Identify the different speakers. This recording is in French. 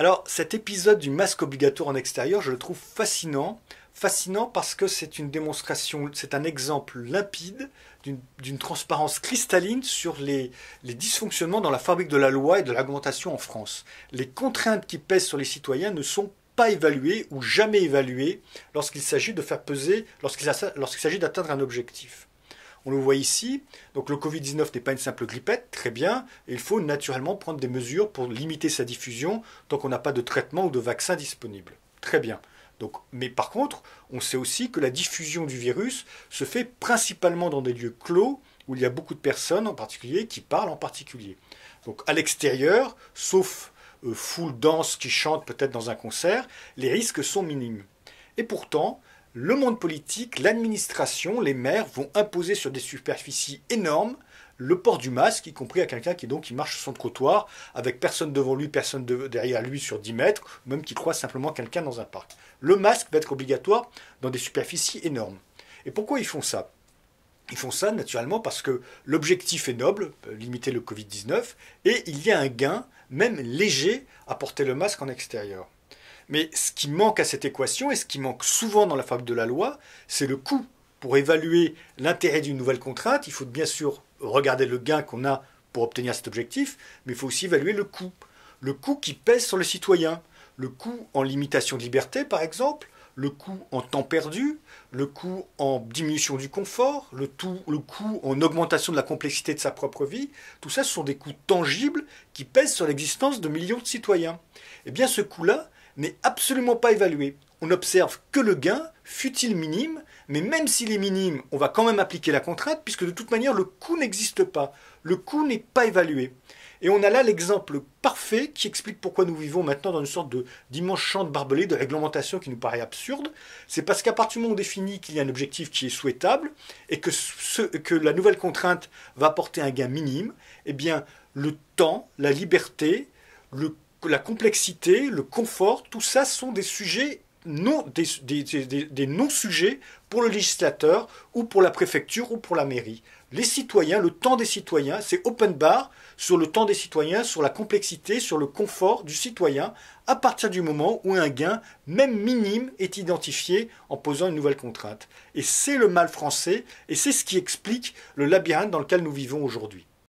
Speaker 1: Alors, cet épisode du masque obligatoire en extérieur, je le trouve fascinant. Fascinant parce que c'est une démonstration, c'est un exemple limpide d'une transparence cristalline sur les dysfonctionnements dans la fabrique de la loi et de l'argumentation en France. Les contraintes qui pèsent sur les citoyens ne sont pas évaluées ou jamais évaluées lorsqu'il s'agit de faire peser, lorsqu'il s'agit d'atteindre un objectif. On le voit ici, donc le Covid-19 n'est pas une simple grippette, très bien, et il faut naturellement prendre des mesures pour limiter sa diffusion tant qu'on n'a pas de traitement ou de vaccin disponible. Très bien. Donc, mais par contre, on sait aussi que la diffusion du virus se fait principalement dans des lieux clos où il y a beaucoup de personnes en particulier qui parlent en particulier. Donc à l'extérieur, sauf foule dense qui chante peut-être dans un concert, les risques sont minimes. Et pourtant, le monde politique, l'administration, les maires vont imposer sur des superficies énormes le port du masque, y compris à quelqu'un qui marche sur son trottoir, avec personne devant lui, personne derrière lui sur 10 mètres, même qui croise simplement quelqu'un dans un parc. Le masque va être obligatoire dans des superficies énormes. Et pourquoi ils font ça ? Ils font ça naturellement parce que l'objectif est noble, limiter le Covid-19, et il y a un gain, même léger, à porter le masque en extérieur. Mais ce qui manque à cette équation, et ce qui manque souvent dans la fabrique de la loi, c'est le coût. Pour évaluer l'intérêt d'une nouvelle contrainte, il faut bien sûr regarder le gain qu'on a pour obtenir cet objectif, mais il faut aussi évaluer le coût. Le coût qui pèse sur le citoyen. Le coût en limitation de liberté, par exemple, le coût en temps perdu, le coût en diminution du confort, le coût en augmentation de la complexité de sa propre vie. Tout ça, ce sont des coûts tangibles qui pèsent sur l'existence de millions de citoyens. Eh bien, ce coût-là n'est absolument pas évalué. On n'observe que le gain, fût-il minime, mais même s'il est minime, on va quand même appliquer la contrainte, puisque de toute manière, le coût n'existe pas. Le coût n'est pas évalué. Et on a là l'exemple parfait qui explique pourquoi nous vivons maintenant dans une sorte d'immense champ de barbelés, de réglementation qui nous paraît absurde. C'est parce qu'à partir du moment où on définit qu'il y a un objectif qui est souhaitable et que la nouvelle contrainte va apporter un gain minime, eh bien, le temps, la liberté, la complexité, le confort, tout ça sont des sujets des non-sujets pour le législateur ou pour la préfecture ou pour la mairie. Les citoyens, le temps des citoyens, c'est open bar sur le temps des citoyens, sur la complexité, sur le confort du citoyen, à partir du moment où un gain, même minime, est identifié en posant une nouvelle contrainte. Et c'est le mal français, et c'est ce qui explique le labyrinthe dans lequel nous vivons aujourd'hui.